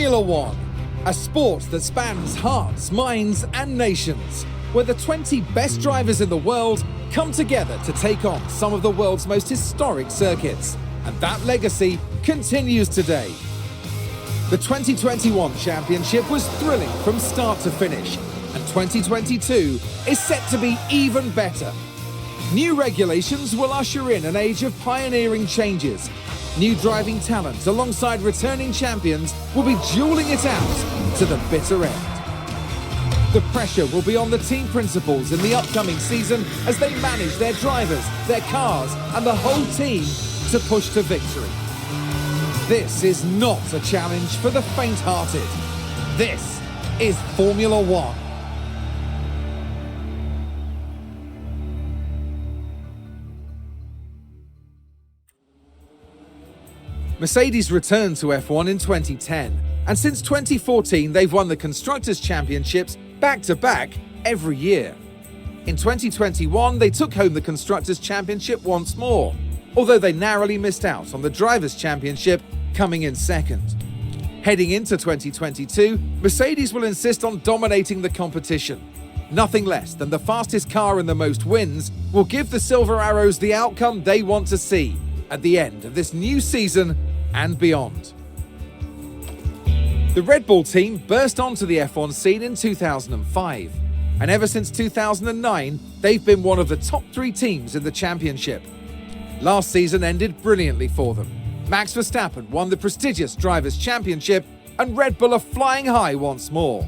Formula One, a sport that spans hearts, minds and nations, where the 20 best drivers in the world come together to take on some of the world's most historic circuits. And that legacy continues today. The 2021 championship was thrilling from start to finish, and 2022 is set to be even better. New regulations will usher in an age of pioneering changes. New driving talent alongside returning champions will be dueling it out to the bitter end. The pressure will be on the team principals in the upcoming season as they manage their drivers, their cars and the whole team to push to victory. This is not a challenge for the faint-hearted. This is Formula One. Mercedes returned to F1 in 2010, and since 2014 they've won the Constructors' Championships back-to-back every year. In 2021 they took home the Constructors' Championship once more, although they narrowly missed out on the Drivers' Championship, coming in second. Heading into 2022, Mercedes will insist on dominating the competition. Nothing less than the fastest car and the most wins will give the Silver Arrows the outcome they want to see at the end of this new season and beyond. The Red Bull team burst onto the F1 scene in 2005, and ever since 2009, they've been one of the top 3 teams in the championship. Last season ended brilliantly for them. Max Verstappen won the prestigious Drivers' Championship, and Red Bull are flying high once more.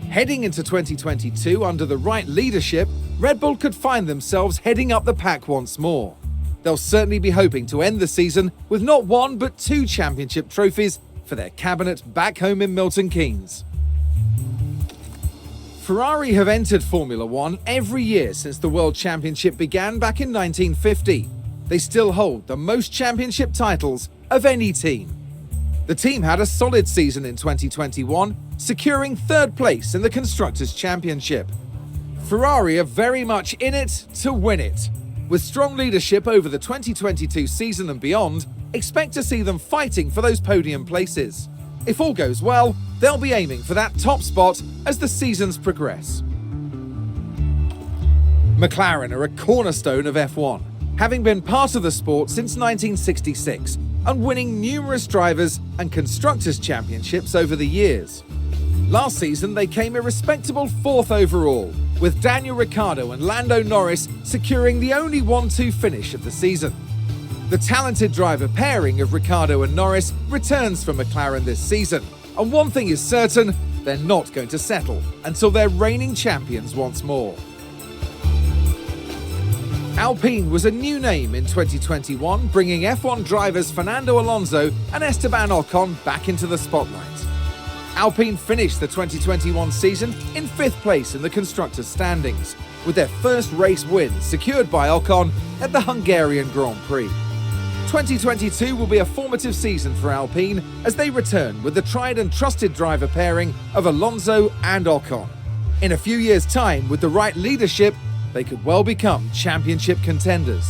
Heading into 2022 under the right leadership, Red Bull could find themselves heading up the pack once more. They'll certainly be hoping to end the season with not 1 but 2 championship trophies for their cabinet back home in Milton Keynes. Ferrari have entered Formula One every year since the World Championship began back in 1950. They still hold the most championship titles of any team. The team had a solid season in 2021, securing 3rd place in the Constructors' Championship. Ferrari are very much in it to win it. With strong leadership over the 2022 season and beyond, expect to see them fighting for those podium places. If all goes well, they'll be aiming for that top spot as the seasons progress. McLaren are a cornerstone of F1, having been part of the sport since 1966 and winning numerous drivers and constructors' championships over the years. Last season, they came a respectable 4th overall, with Daniel Ricciardo and Lando Norris securing the only 1-2 finish of the season. The talented driver pairing of Ricciardo and Norris returns from McLaren this season, and one thing is certain, they're not going to settle until they're reigning champions once more. Alpine was a new name in 2021, bringing F1 drivers Fernando Alonso and Esteban Ocon back into the spotlight. Alpine finished the 2021 season in 5th place in the Constructors' standings, with their first race win secured by Ocon at the Hungarian Grand Prix. 2022 will be a formative season for Alpine as they return with the tried and trusted driver pairing of Alonso and Ocon. In a few years' time, with the right leadership, they could well become championship contenders.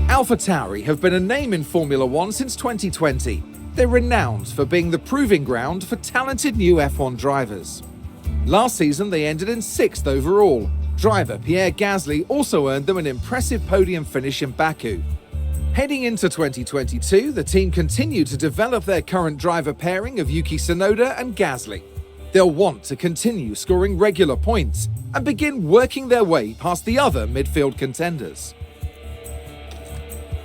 AlphaTauri have been a name in Formula One since 2020. They're renowned for being the proving ground for talented new F1 drivers. Last season, they ended in 6th overall. Driver Pierre Gasly also earned them an impressive podium finish in Baku. Heading into 2022, the team continued to develop their current driver pairing of Yuki Tsunoda and Gasly. They'll want to continue scoring regular points and begin working their way past the other midfield contenders.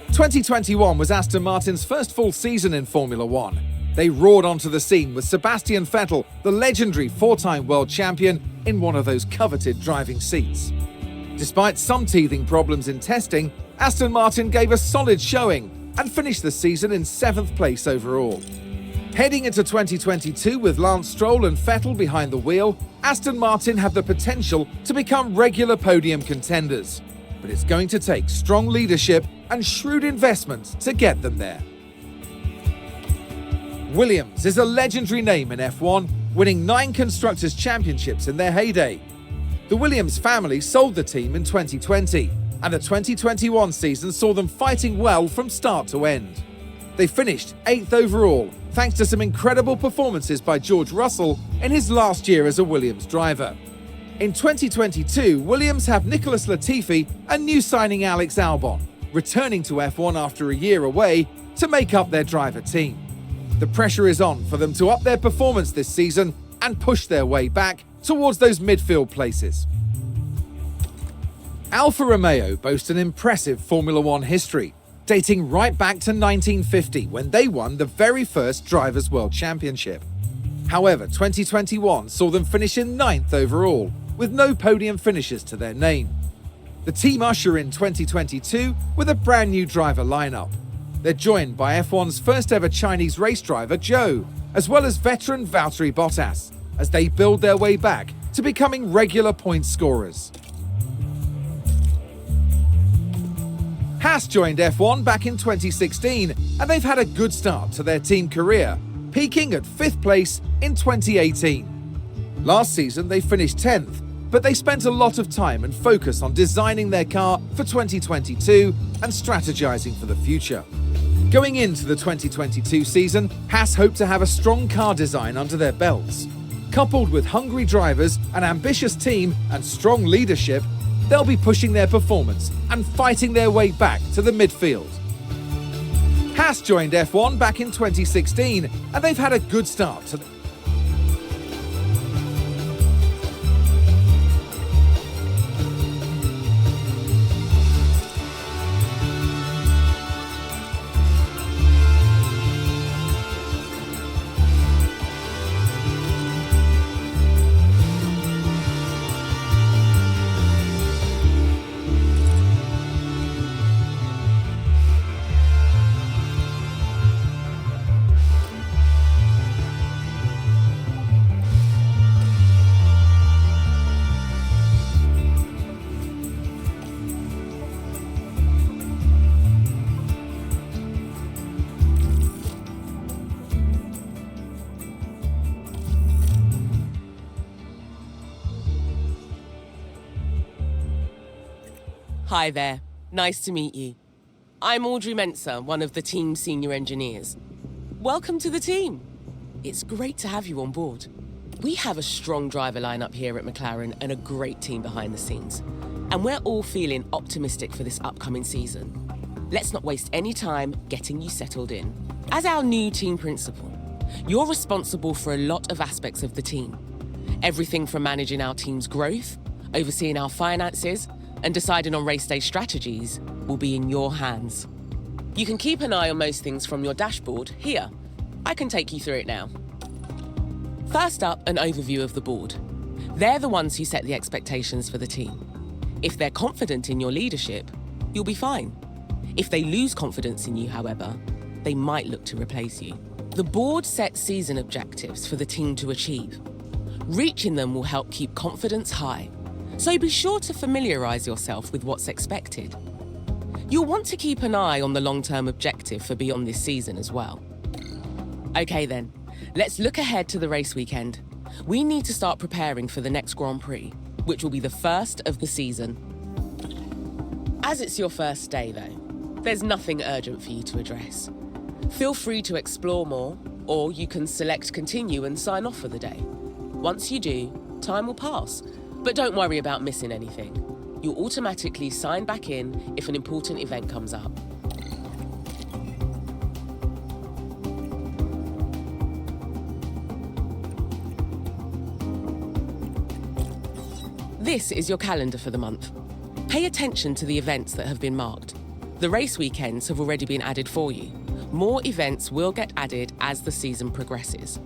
2021 was Aston Martin's first full season in Formula One. They roared onto the scene with Sebastian Vettel, the legendary 4-time world champion, in one of those coveted driving seats. Despite some teething problems in testing, Aston Martin gave a solid showing and finished the season in 7th place overall. Heading into 2022 with Lance Stroll and Vettel behind the wheel, Aston Martin have the potential to become regular podium contenders. But it's going to take strong leadership and shrewd investment to get them there. Williams is a legendary name in F1, winning 9 Constructors' Championships in their heyday. The Williams family sold the team in 2020, and the 2021 season saw them fighting well from start to end. They finished 8th overall thanks to some incredible performances by George Russell in his last year as a Williams driver. In 2022, Williams have Nicholas Latifi and new signing Alex Albon, returning to F1 after a year away to make up their driver team. The pressure is on for them to up their performance this season and push their way back towards those midfield places. Alfa Romeo boast an impressive Formula One history, dating right back to 1950 when they won the very first Drivers' World Championship. However, 2021 saw them finish in 9th overall, with no podium finishes to their name. The team usher in 2022 with a brand new driver lineup. They're joined by F1's first ever Chinese race driver, Zhou, as well as veteran Valtteri Bottas, as they build their way back to becoming regular point scorers. Haas joined F1 back in 2016, and they've had a good start to their team career, peaking at 5th place in 2018. Last season they finished 10th, but they spent a lot of time and focus on designing their car for 2022 and strategizing for the future. Going into the 2022 season, Haas hope to have a strong car design under their belts. Coupled with hungry drivers, an ambitious team, and strong leadership, they'll be pushing their performance and fighting their way back to the midfield. Haas joined F1 back in 2016, and they've had a good start to Hi there, nice to meet you. I'm Audrey Mensah, one of the team's senior engineers. Welcome to the team. It's great to have you on board. We have a strong driver lineup here at McLaren and a great team behind the scenes. And we're all feeling optimistic for this upcoming season. Let's not waste any time getting you settled in. As our new team principal, you're responsible for a lot of aspects of the team. Everything from managing our team's growth, overseeing our finances, and deciding on race day strategies will be in your hands. You can keep an eye on most things from your dashboard here. I can take you through it now. First up, an overview of the board. They're the ones who set the expectations for the team. If they're confident in your leadership, you'll be fine. If they lose confidence in you, however, they might look to replace you. The board sets season objectives for the team to achieve. Reaching them will help keep confidence high. So be sure to familiarise yourself with what's expected. You'll want to keep an eye on the long-term objective for beyond this season as well. Okay then, let's look ahead to the race weekend. We need to start preparing for the next Grand Prix, which will be the first of the season. As it's your first day though, there's nothing urgent for you to address. Feel free to explore more, or you can select continue and sign off for the day. Once you do, time will pass. But don't worry about missing anything. You'll automatically sign back in if an important event comes up. This is your calendar for the month. Pay attention to the events that have been marked. The race weekends have already been added for you. More events will get added as the season progresses.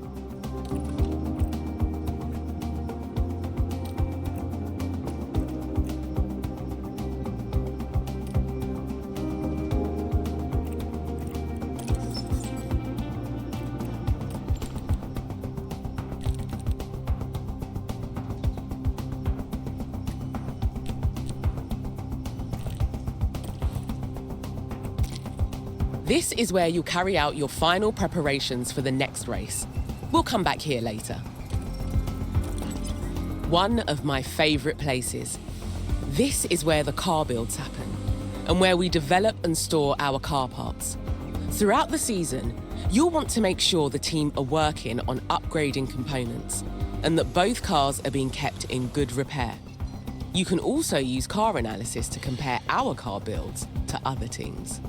This is where you'll carry out your final preparations for the next race. We'll come back here later. One of my favourite places. This is where the car builds happen, and where we develop and store our car parts. Throughout the season, You'll want to make sure the team are working on upgrading components and that both cars are being kept in good repair. You can also use car analysis to compare our car builds to other teams.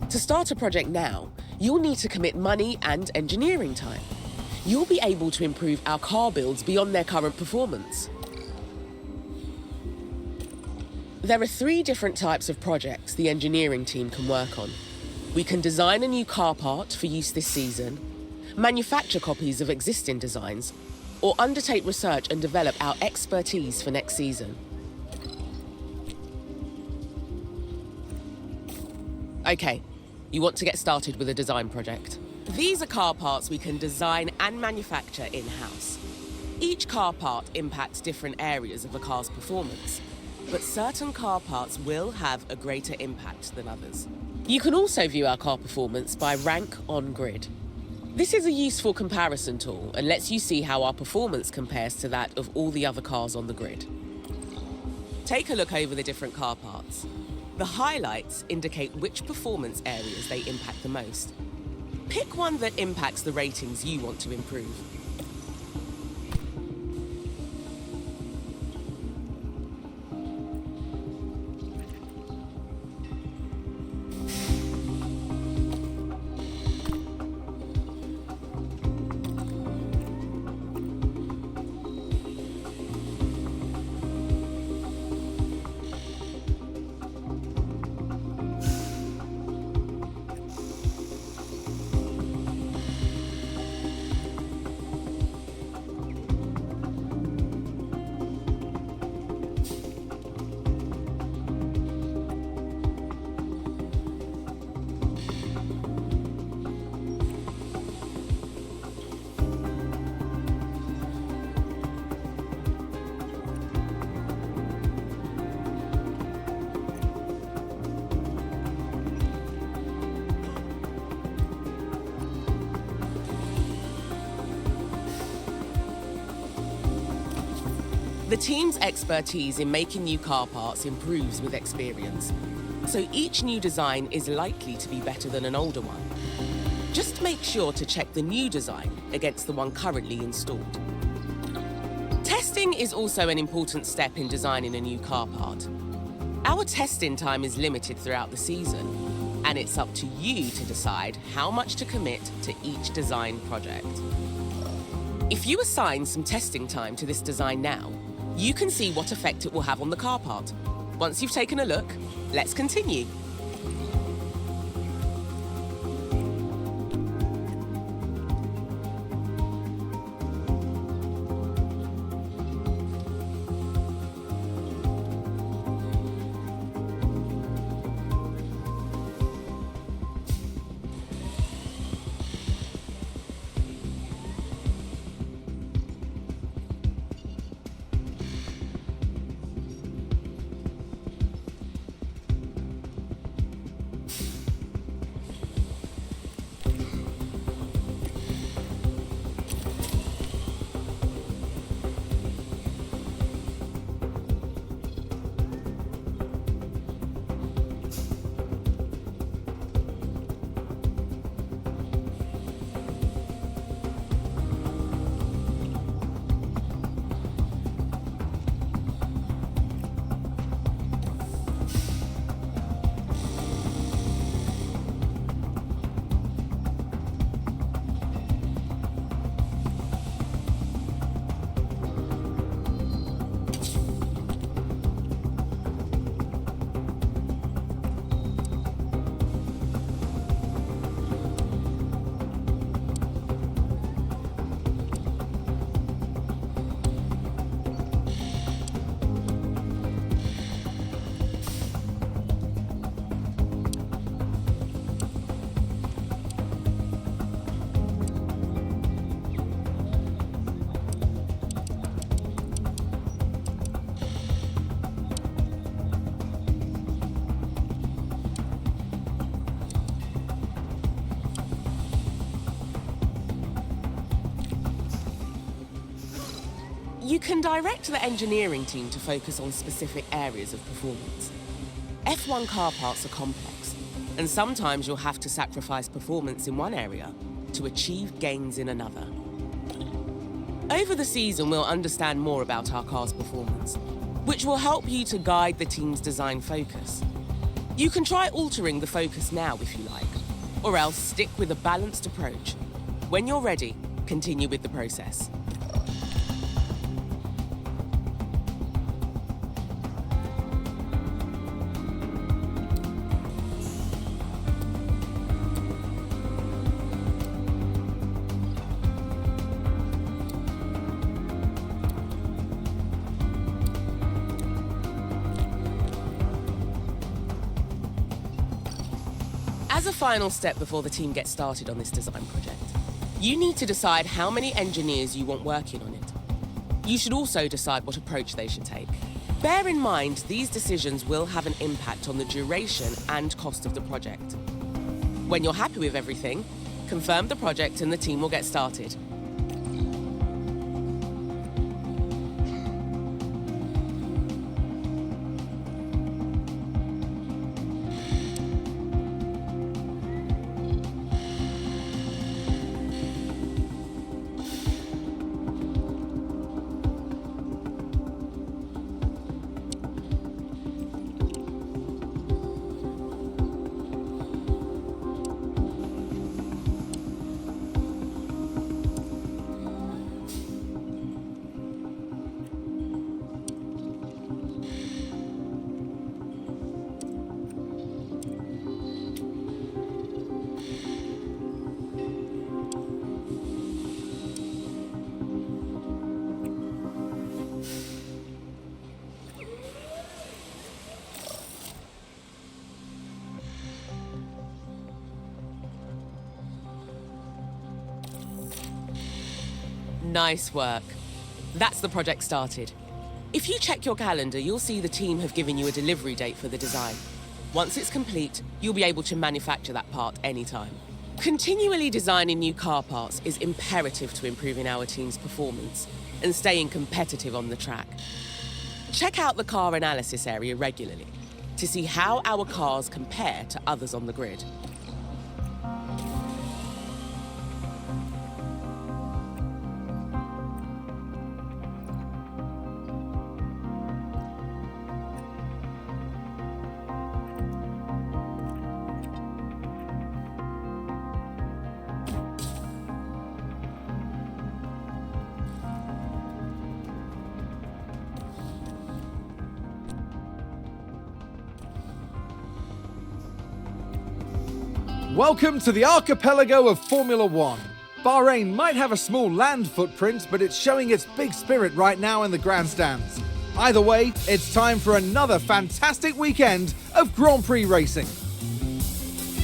To start a project now, you'll need to commit money and engineering time. You'll be able to improve our car builds beyond their current performance. There are 3 different types of projects the engineering team can work on. We can design a new car part for use this season, manufacture copies of existing designs, or undertake research and develop our expertise for next season. Okay, you want to get started with a design project. These are car parts we can design and manufacture in-house. Each car part impacts different areas of a car's performance, but certain car parts will have a greater impact than others. You can also view our car performance by rank on grid. This is a useful comparison tool and lets you see how our performance compares to that of all the other cars on the grid. Take a look over the different car parts. The highlights indicate which performance areas they impact the most. Pick one that impacts the ratings you want to improve. The team's expertise in making new car parts improves with experience, so each new design is likely to be better than an older one. Just make sure to check the new design against the one currently installed. Testing is also an important step in designing a new car part. Our testing time is limited throughout the season, and it's up to you to decide how much to commit to each design project. If you assign some testing time to this design now, you can see what effect it will have on the car part. Once you've taken a look, let's continue. You can direct the engineering team to focus on specific areas of performance. F1 car parts are complex, and sometimes you'll have to sacrifice performance in one area to achieve gains in another. Over the season, we'll understand more about our car's performance, which will help you to guide the team's design focus. You can try altering the focus now if you like, or else stick with a balanced approach. When you're ready, continue with the process. As a final step before the team gets started on this design project, you need to decide how many engineers you want working on it. You should also decide what approach they should take. Bear in mind, these decisions will have an impact on the duration and cost of the project. When you're happy with everything, confirm the project and the team will get started. Nice work. That's the project started. If you check your calendar, you'll see the team have given you a delivery date for the design. Once it's complete, you'll be able to manufacture that part anytime. Continually designing new car parts is imperative to improving our team's performance and staying competitive on the track. Check out the car analysis area regularly to see how our cars compare to others on the grid. Welcome to the archipelago of Formula One. Bahrain might have a small land footprint, but it's showing its big spirit right now in the grandstands. Either way, it's time for another fantastic weekend of Grand Prix racing.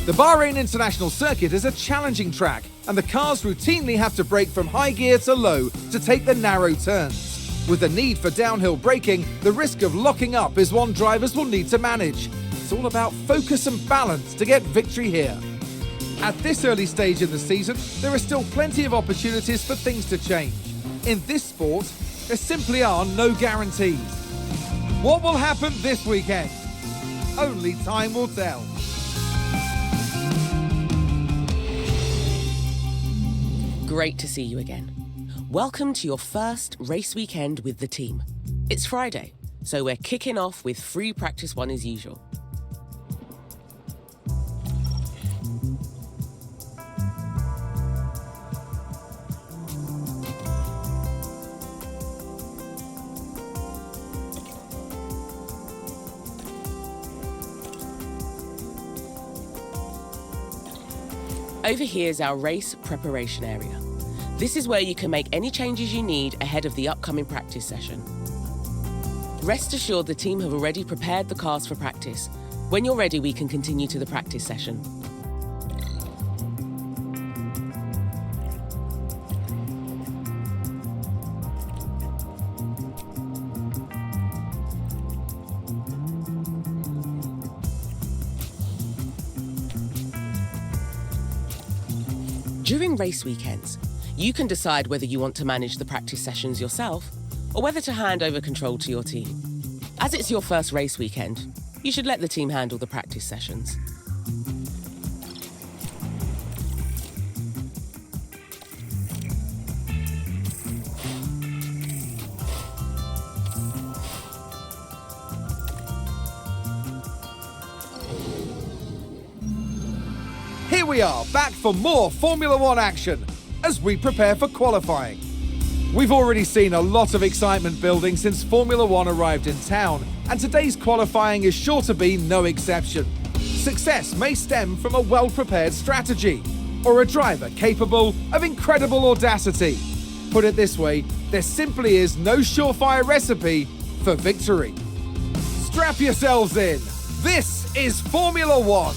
The Bahrain International Circuit is a challenging track, and the cars routinely have to brake from high gear to low to take the narrow turns. With the need for downhill braking, the risk of locking up is one drivers will need to manage. It's all about focus and balance to get victory here. At this early stage in the season, there are still plenty of opportunities for things to change. In this sport, there simply are no guarantees. What will happen this weekend? Only time will tell. Great to see you again. Welcome to your first race weekend with the team. It's Friday, so we're kicking off with free practice one as usual. Over here is our race preparation area. This is where you can make any changes you need ahead of the upcoming practice session. Rest assured the team have already prepared the cars for practice. When you're ready, we can continue to the practice session. During race weekends, you can decide whether you want to manage the practice sessions yourself or whether to hand over control to your team. As it's your first race weekend, you should let the team handle the practice sessions. Here we are, back for more Formula One action as we prepare for qualifying. We've already seen a lot of excitement building since Formula One arrived in town, and today's qualifying is sure to be no exception. Success may stem from a well-prepared strategy, or a driver capable of incredible audacity. Put it this way, there simply is no surefire recipe for victory. Strap yourselves in. This is Formula One.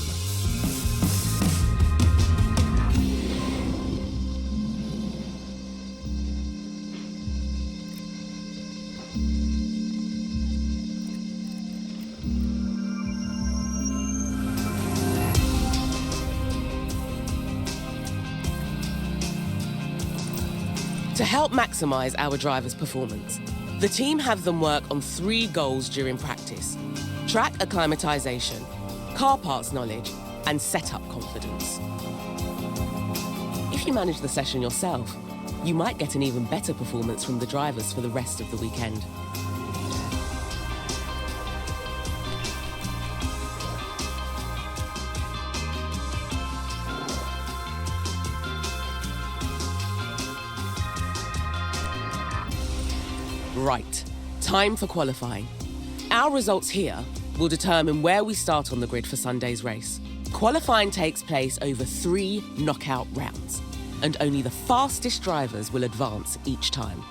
To help maximise our drivers' performance, the team have them work on 3 goals during practice: track acclimatisation, car parts knowledge, and setup confidence. If you manage the session yourself, you might get an even better performance from the drivers for the rest of the weekend. Right, time for qualifying. Our results here will determine where we start on the grid for Sunday's race. Qualifying takes place over 3 knockout rounds, and only the fastest drivers will advance each time.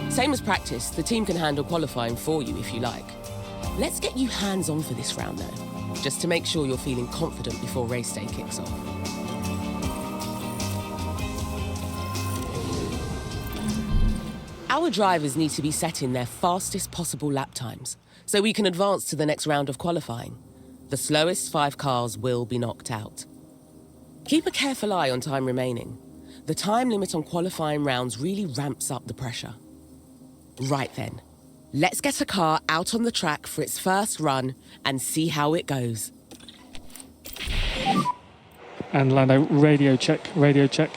Same as practice, the team can handle qualifying for you if you like. Let's get you hands-on for this round though, just to make sure you're feeling confident before race day kicks off. Our drivers need to be setting their fastest possible lap times, so we can advance to the next round of qualifying. The slowest 5 cars will be knocked out. Keep a careful eye on time remaining. The time limit on qualifying rounds really ramps up the pressure. Right then, let's get a car out on the track for its first run and see how it goes. And Lando, radio check, radio check.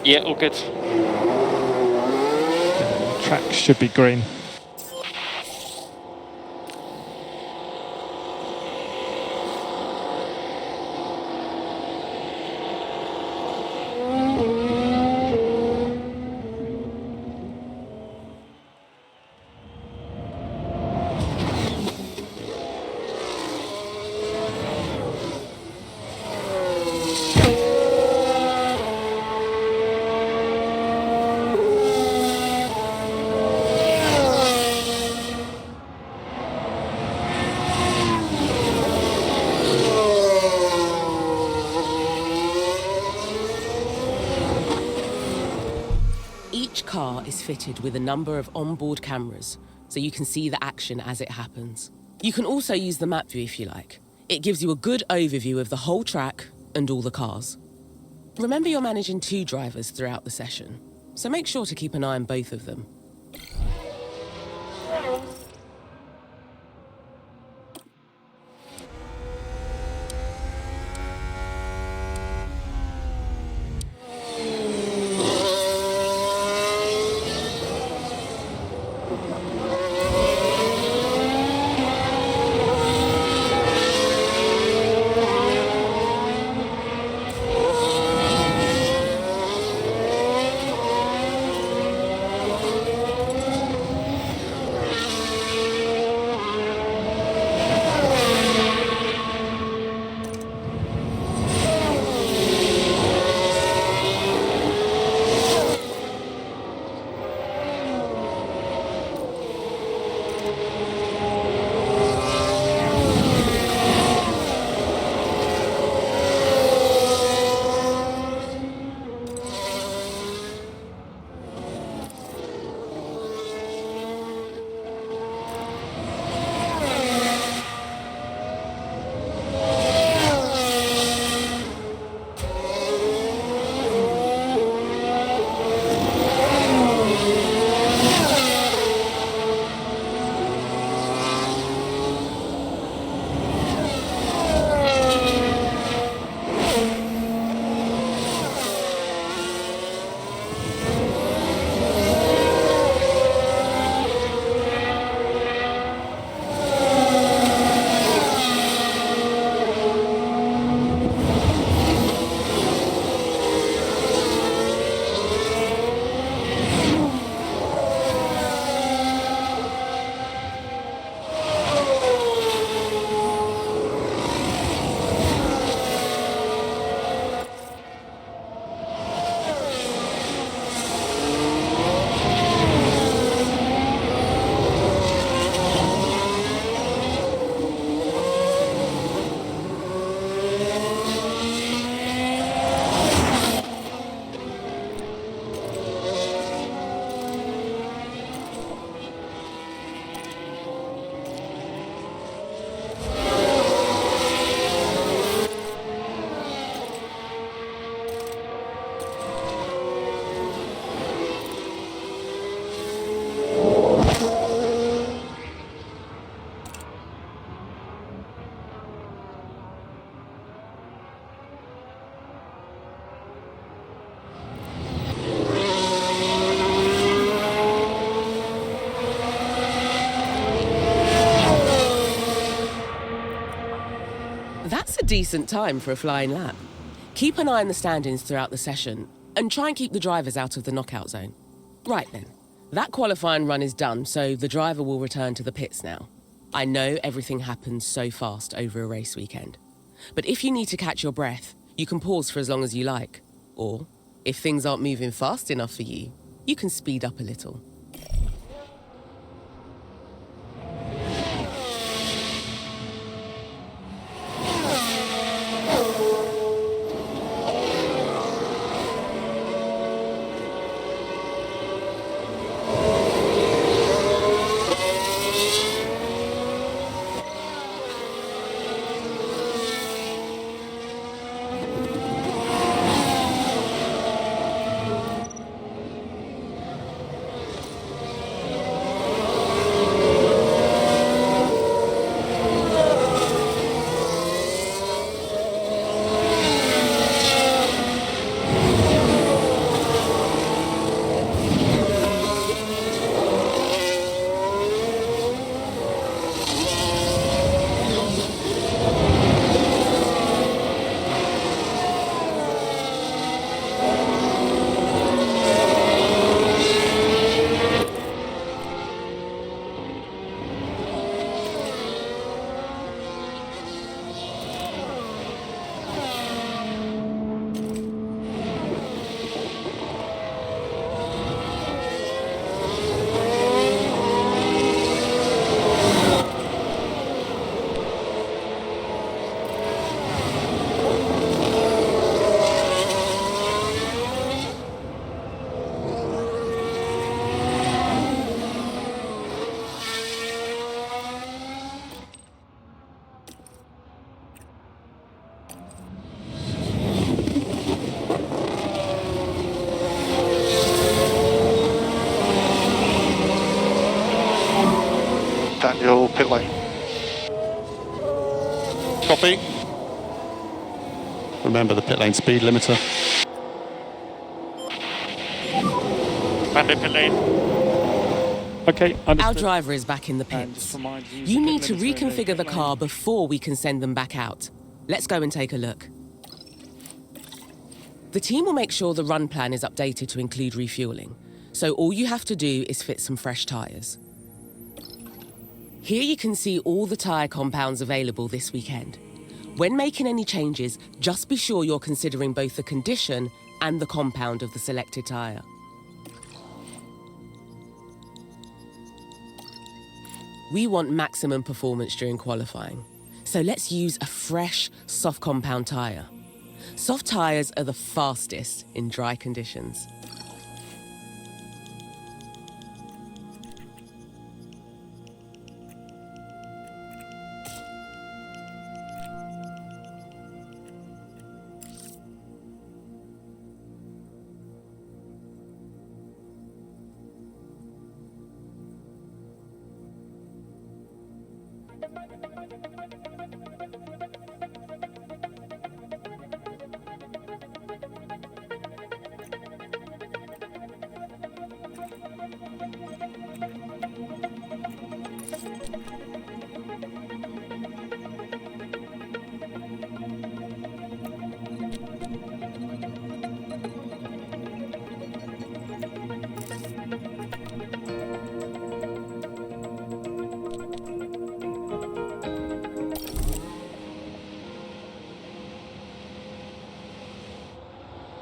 Yeah, all good. Track should be green. Each car is fitted with a number of onboard cameras, so you can see the action as it happens. You can also use the map view if you like. It gives you a good overview of the whole track and all the cars. Remember, you're managing 2 drivers throughout the session, so make sure to keep an eye on both of them. That's a decent time for a flying lap. Keep an eye on the standings throughout the session and try and keep the drivers out of the knockout zone. Right then, that qualifying run is done, so the driver will return to the pits now. I know everything happens so fast over a race weekend, but if you need to catch your breath, you can pause for as long as you like. Or, if things aren't moving fast enough for you, you can speed up a little. Your pit lane. Copy. Remember the pit lane speed limiter. Bandit pit lane. Okay, understood. Our driver is back in the And just pits. remind you, You pit need to limiter in reconfigure pit the lane. car before we can send them back out. Let's go and take a look. The team will make sure the run plan is updated to include refueling. So all you have to do is fit some fresh tyres. Here you can see all the tyre compounds available this weekend. When making any changes, just be sure you're considering both the condition and the compound of the selected tyre. We want maximum performance during qualifying, so let's use a fresh, soft compound tyre. Soft tyres are the fastest in dry conditions.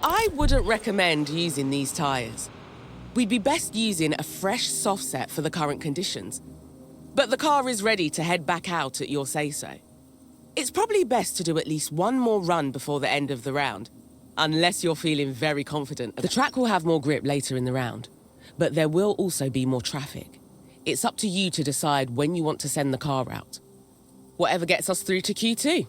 I wouldn't recommend using these tyres. We'd be best using a fresh soft set for the current conditions. But the car is ready to head back out at your say-so. It's probably best to do at least one more run before the end of the round, unless you're feeling very confident. The track will have more grip later in the round, but there will also be more traffic. It's up to you to decide when you want to send the car out. Whatever gets us through to Q2.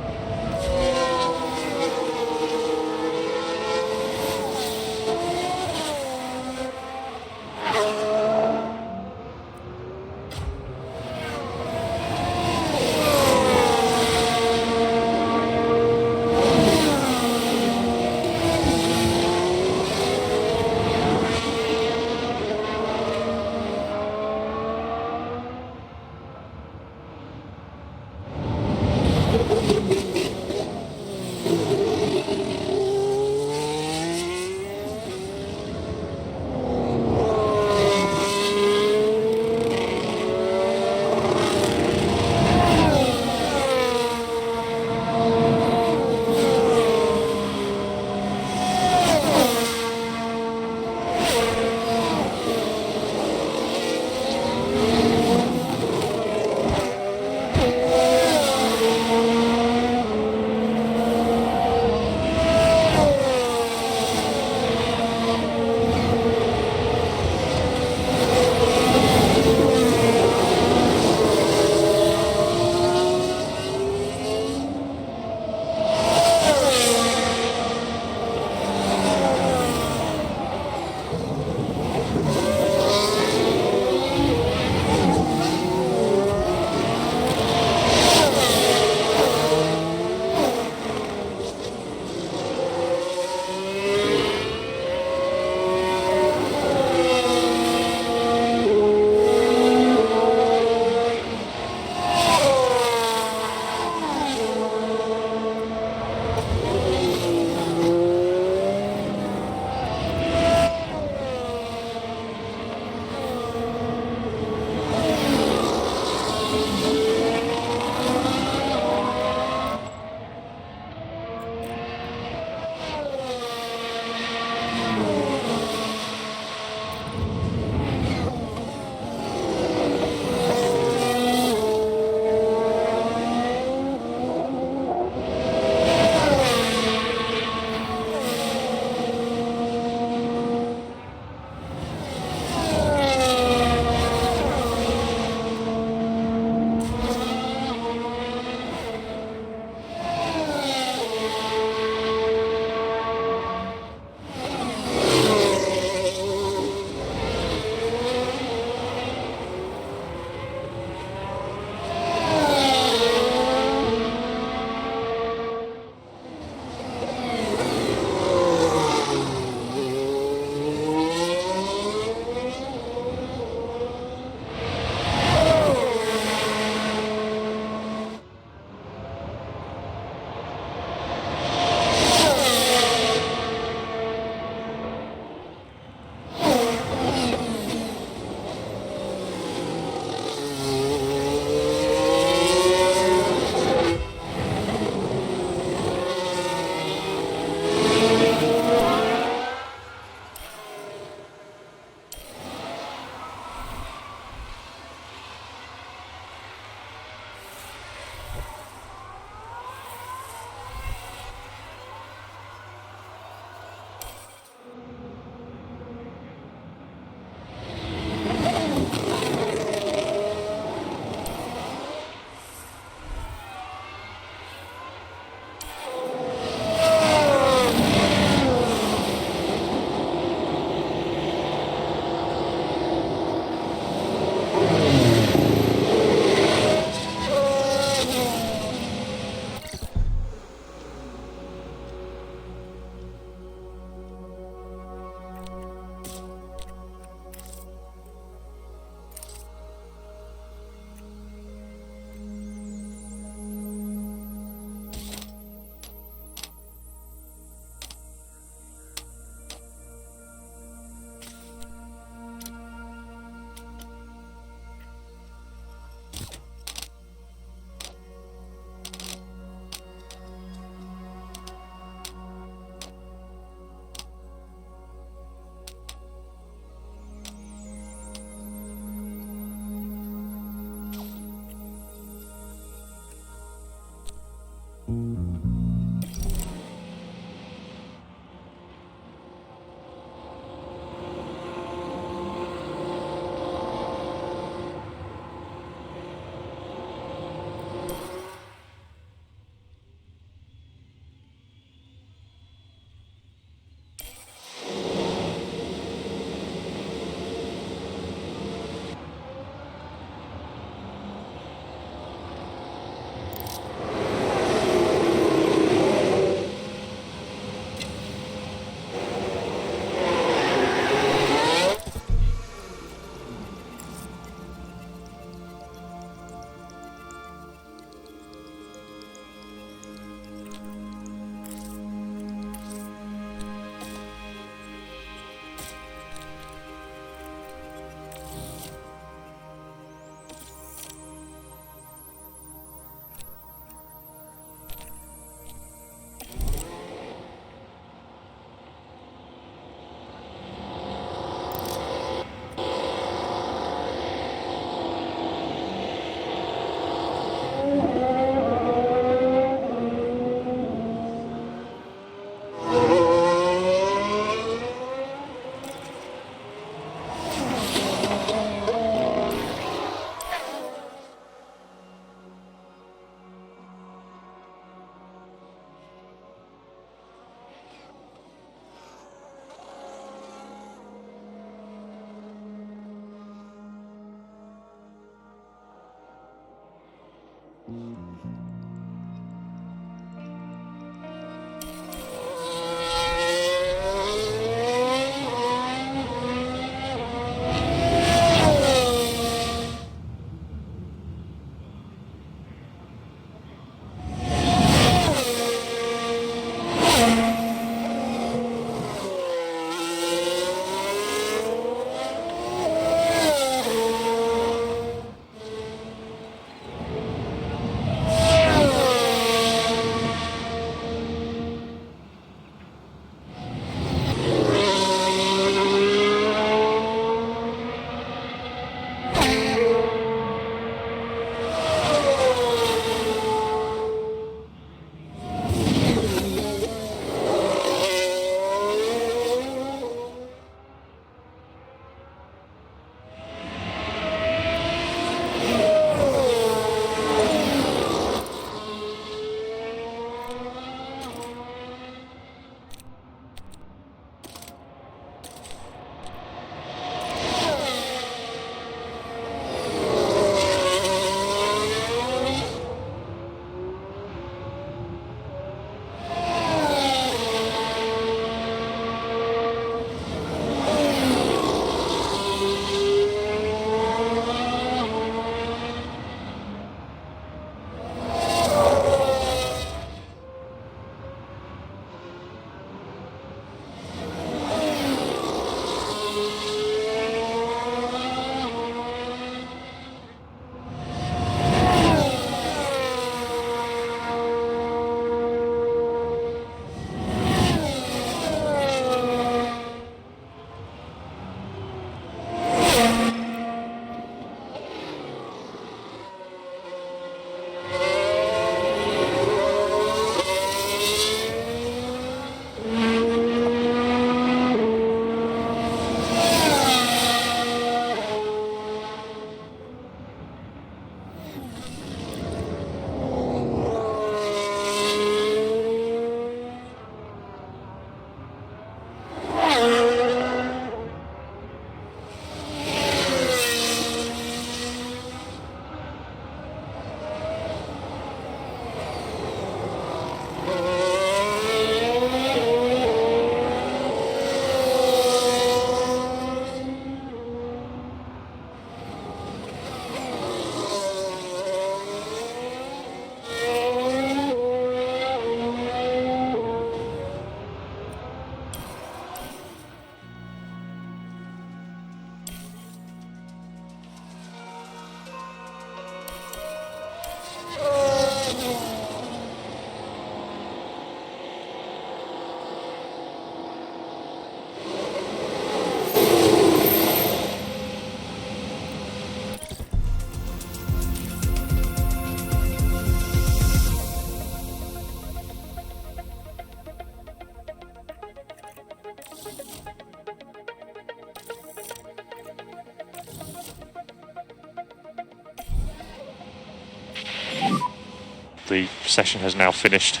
The session has now finished.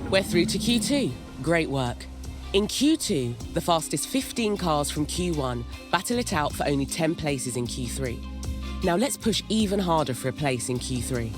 We're through to Q2. Great work. In Q2, the fastest 15 cars from Q1 battle it out for only 10 places in Q3. Now let's push even harder for a place in Q3.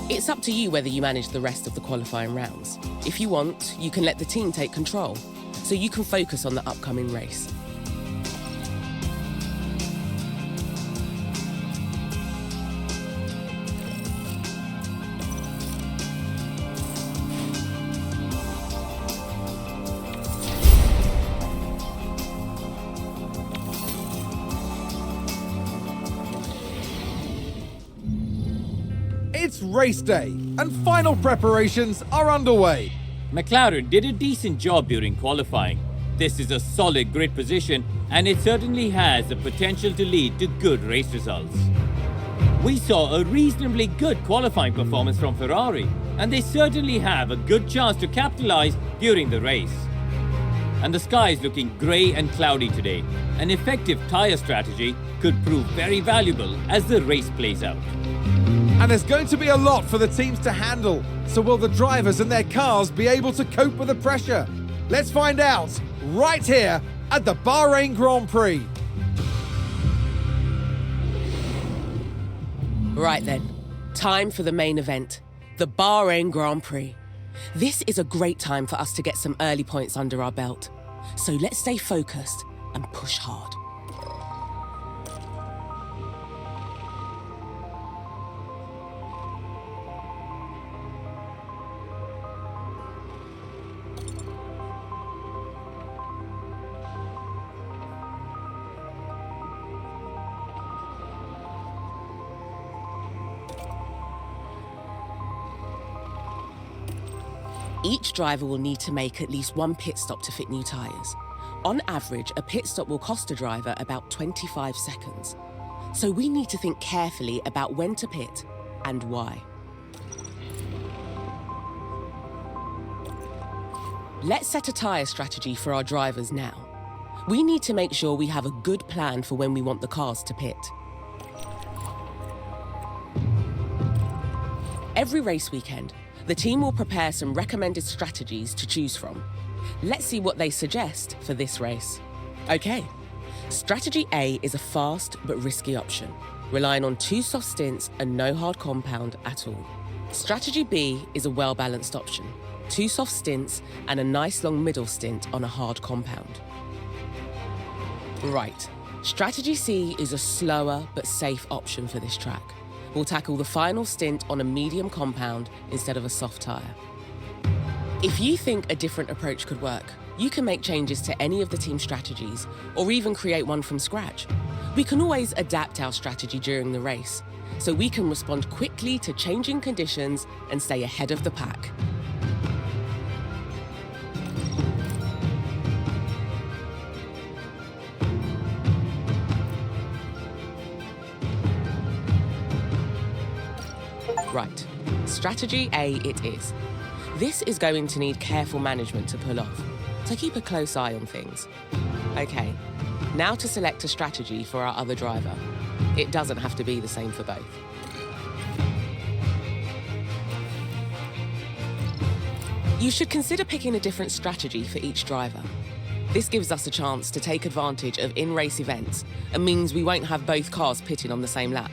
It's up to you whether you manage the rest of the qualifying rounds. If you want, you can let the team take control, so you can focus on the upcoming race. It's race day, and final preparations are underway. McLaren did a decent job during qualifying. This is a solid grid position, and it certainly has the potential to lead to good race results. We saw a reasonably good qualifying performance from Ferrari, and they certainly have a good chance to capitalize during the race. And the sky is looking grey and cloudy today. An effective tyre strategy could prove very valuable as the race plays out. And there's going to be a lot for the teams to handle. So will the drivers and their cars be able to cope with the pressure? Let's find out right here at the Bahrain Grand Prix. Right then, time for the main event, the Bahrain Grand Prix. This is a great time for us to get some early points under our belt. So let's stay focused and push hard. Each driver will need to make at least one pit stop to fit new tyres. On average, a pit stop will cost a driver about 25 seconds. So we need to think carefully about when to pit and why. Let's set a tyre strategy for our drivers now. We need to make sure we have a good plan for when we want the cars to pit. Every race weekend, the team will prepare some recommended strategies to choose from. Let's see what they suggest for this race. Okay, strategy A is a fast but risky option, relying on 2 soft stints and no hard compound at all. Strategy B is a well-balanced option, 2 soft stints and a nice long middle stint on a hard compound. Right, strategy C is a slower but safe option for this track. We'll tackle the final stint on a medium compound instead of a soft tyre. If you think a different approach could work, you can make changes to any of the team strategies or even create one from scratch. We can always adapt our strategy during the race, so we can respond quickly to changing conditions and stay ahead of the pack. Right, strategy A it is. This is going to need careful management to pull off. so keep a close eye on things. Okay, now to select a strategy for our other driver. It doesn't have to be the same for both. You should consider picking a different strategy for each driver. This gives us a chance to take advantage of in-race events and means we won't have both cars pitting on the same lap.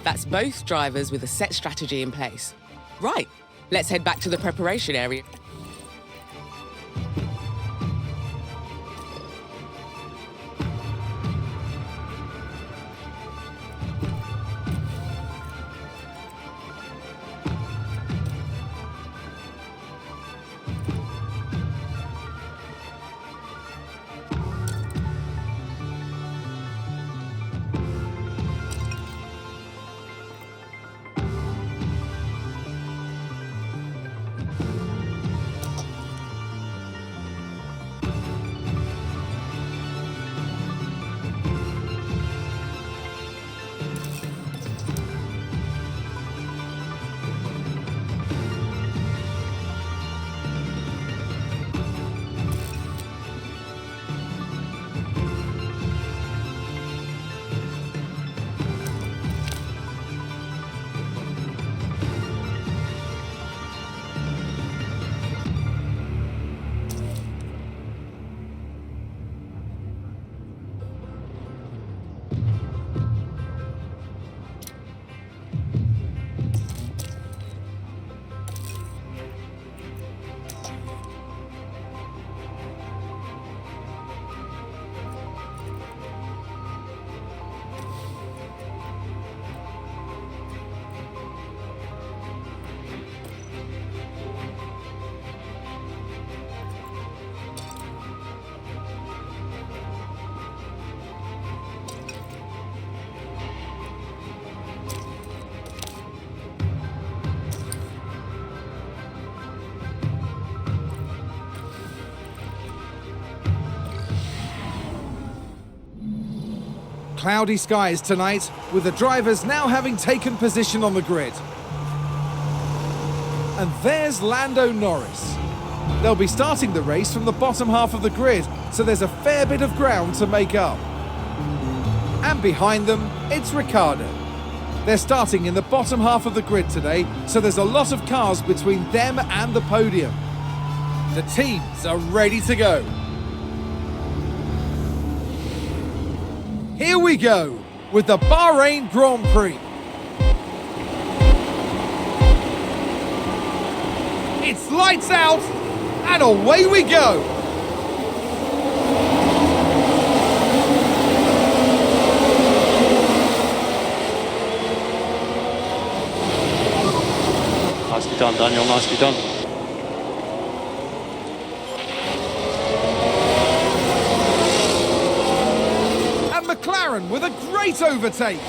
That's both drivers with a set strategy in place. Right, let's head back to the preparation area. Cloudy skies tonight, with the drivers now having taken position on the grid. And there's Lando Norris. They'll be starting the race from the bottom half of the grid, so there's a fair bit of ground to make up. And behind them, it's Ricciardo. They're starting in the bottom half of the grid today, so there's a lot of cars between them and the podium. The teams are ready to go. Here we go with the Bahrain Grand Prix. It's lights out and away we go. Nicely done, Daniel, nicely done. And McLaren with a great overtake.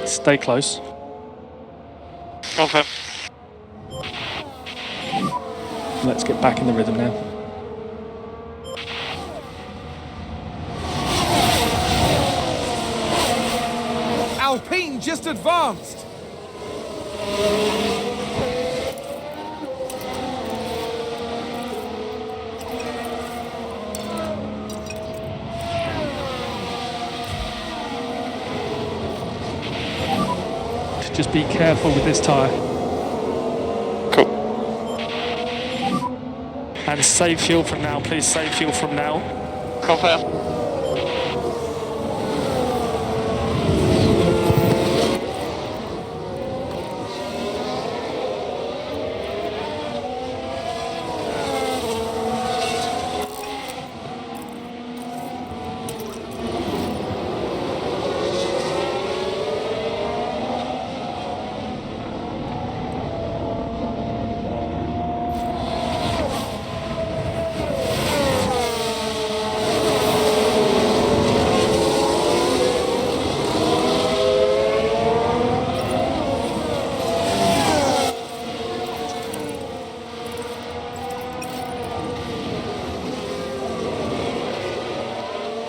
Stay close. Okay. Let's get back in the rhythm now. Alpine just advanced. Just be careful with this tyre. Cool. And save fuel from now, please. Save fuel from now. Confirm.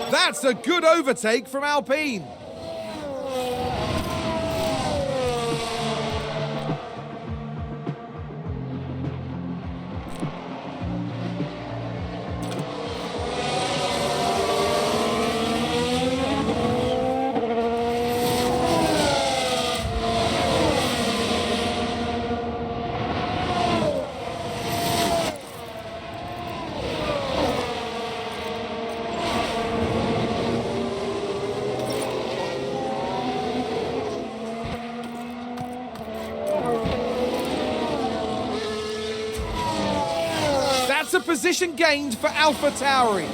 That's a good overtake from Alpine. That's a position gained for AlphaTauri.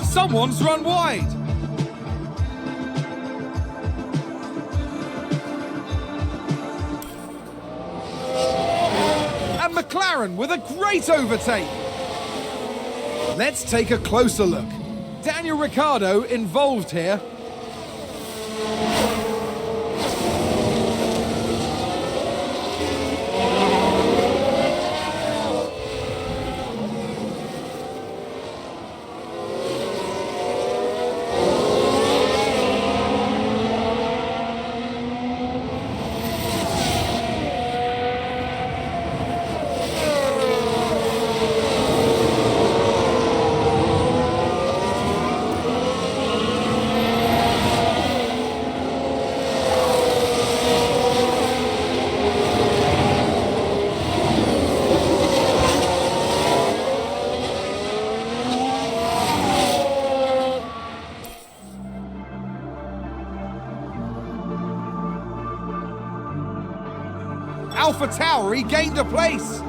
Someone's run wide. And McLaren with a great overtake. Let's take a closer look. Daniel Ricciardo involved here. AlphaTauri gained a place.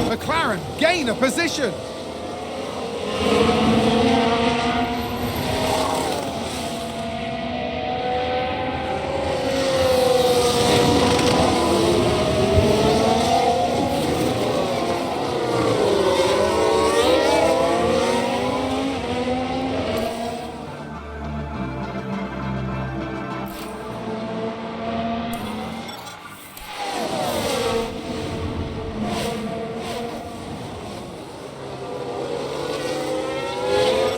McLaren gain a position.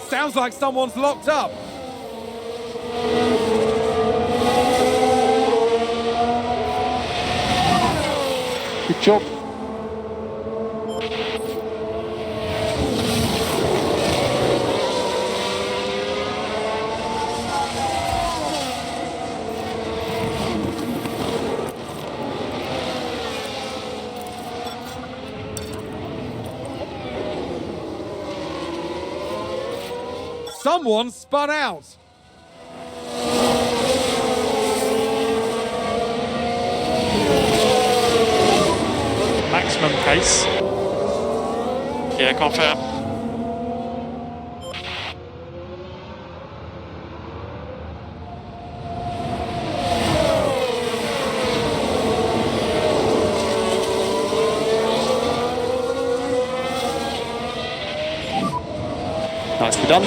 Sounds like someone's locked up. Good job. Someone spun out. maximum pace. Yeah, confirm. Nicely done.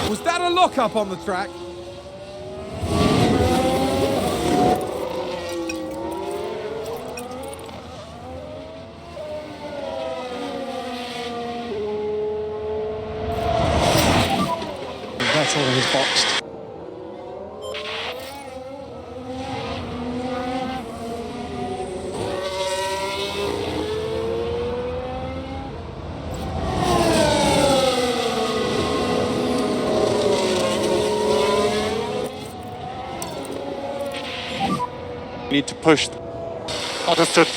Was that a lock-up on the track? Vettel is boxed. Need to push. Understood.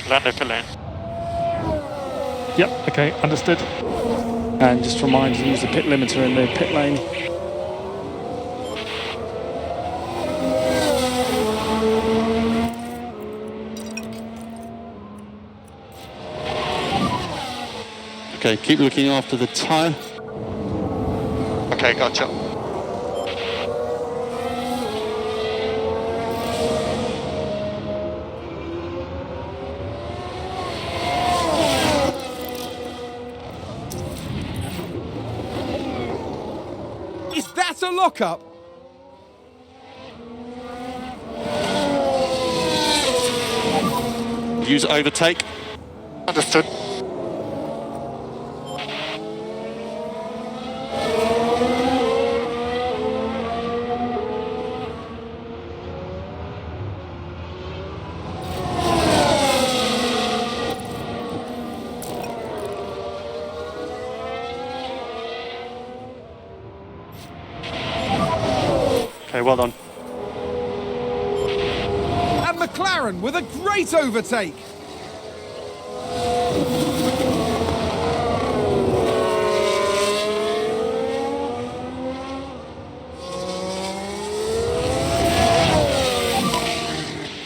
Land if lane. Yep, okay, understood. And just remind you to use the pit limiter in the pit lane. Okay, keep looking after the tyre. Okay, gotcha. Is that a lock-up? Use overtake. Understood. Okay, well done. And McLaren with a great overtake.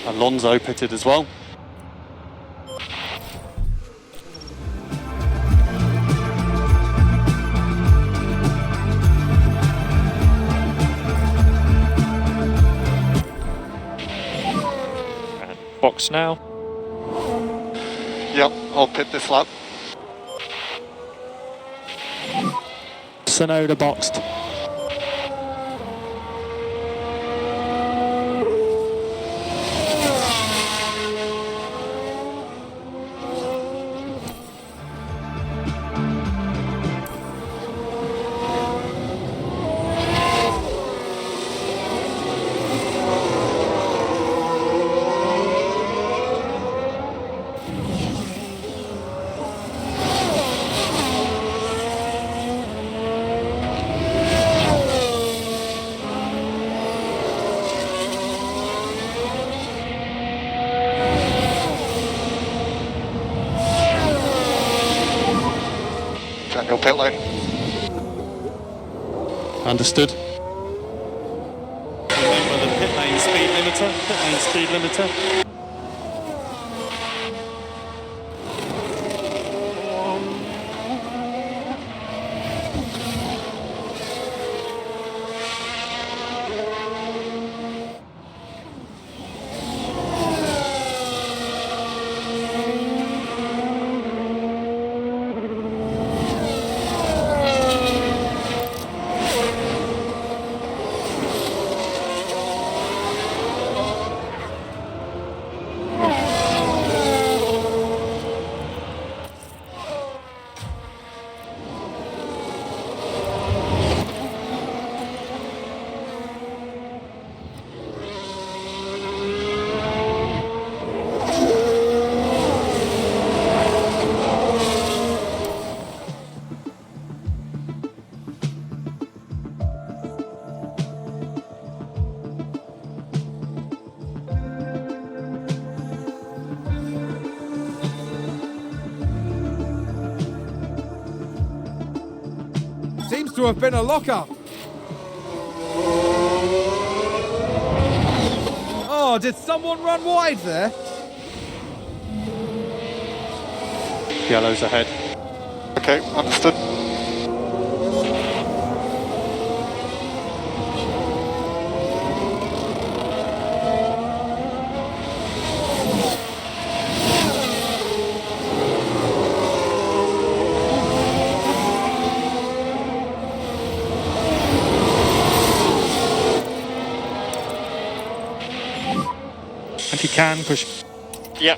Alonso pitted as well. Box now. Yep, I'll pit this lap. Sonoda boxed. pit lane. Understood. Remember the pit lane speed limiter. Pit lane speed limiter. Seems to have been a lockup. Oh, did someone run wide there? Yellow's ahead. Okay, understood. If you can, push. Yeah.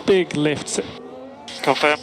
Big lifts. Confirmed.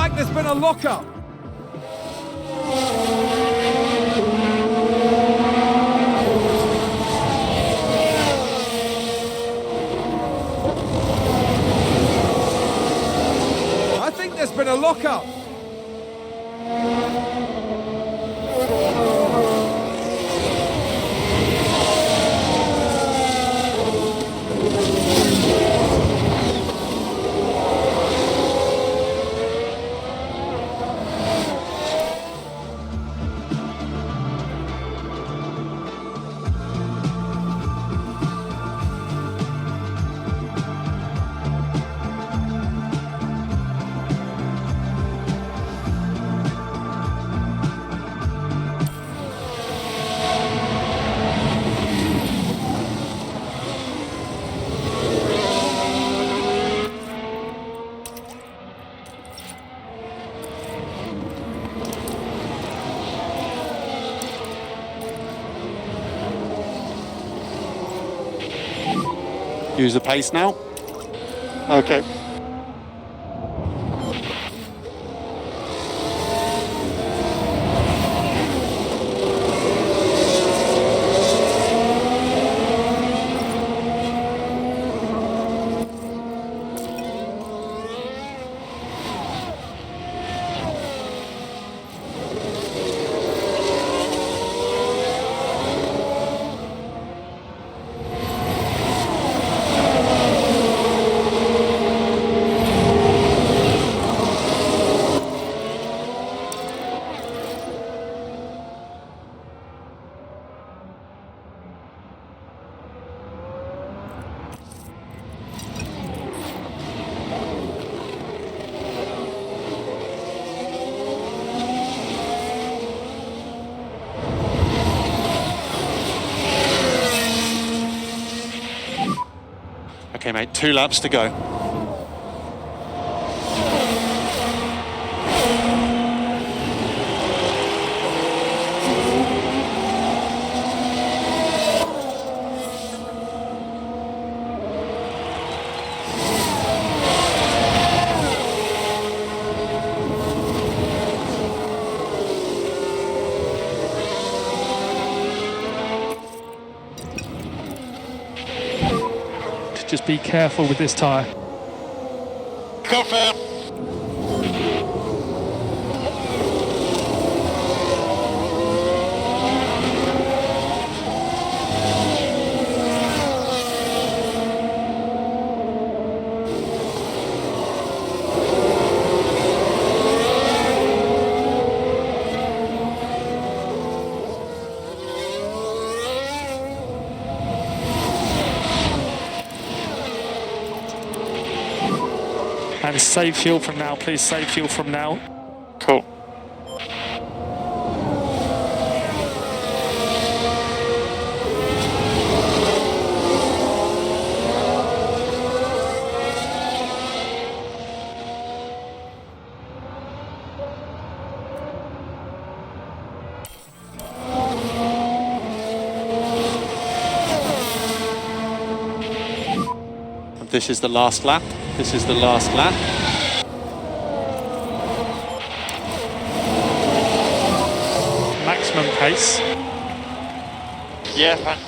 like there's been a lock-up. I think there's been a lock-up. Use the pace now. Okay. Okay, mate, 2 laps to go. Just be careful with this tyre. Confirm. And save fuel from now, please. Save fuel from now. Cool. This is the last lap. This is the last lap. Maximum pace. Yeah, fine.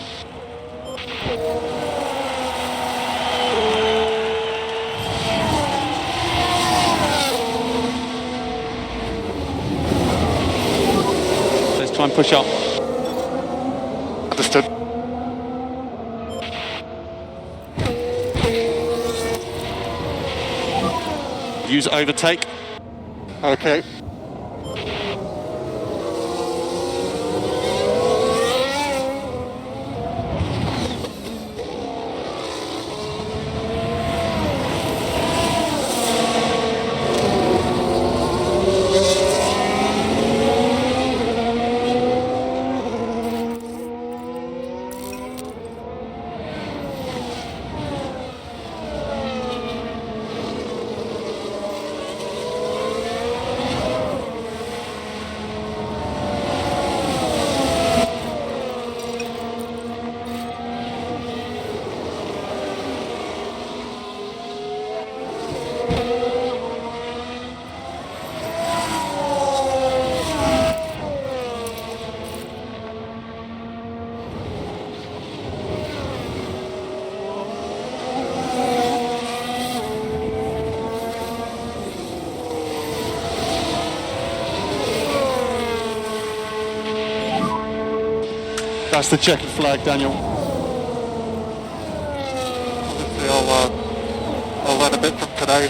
Let's try and push up. Understood. Use overtake. Okay. That's the checkered flag, Daniel. Obviously, I'll learn a bit from today.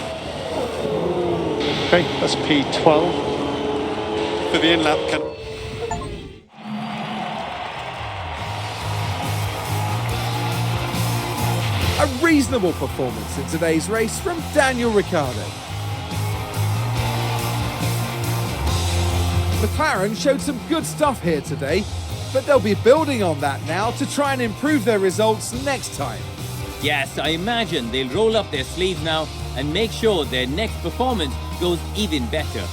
Okay, that's P12. For the in-lap, A reasonable performance in today's race from Daniel Ricciardo. McLaren showed some good stuff here today, but they'll be building on that now to try and improve their results next time. Yes, I imagine they'll roll up their sleeves now and make sure their next performance goes even better.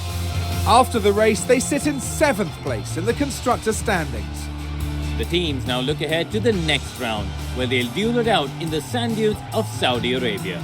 After the race, they sit in 7th place in the constructor standings. The teams now look ahead to the next round, where they'll duel it out in the sand dunes of Saudi Arabia.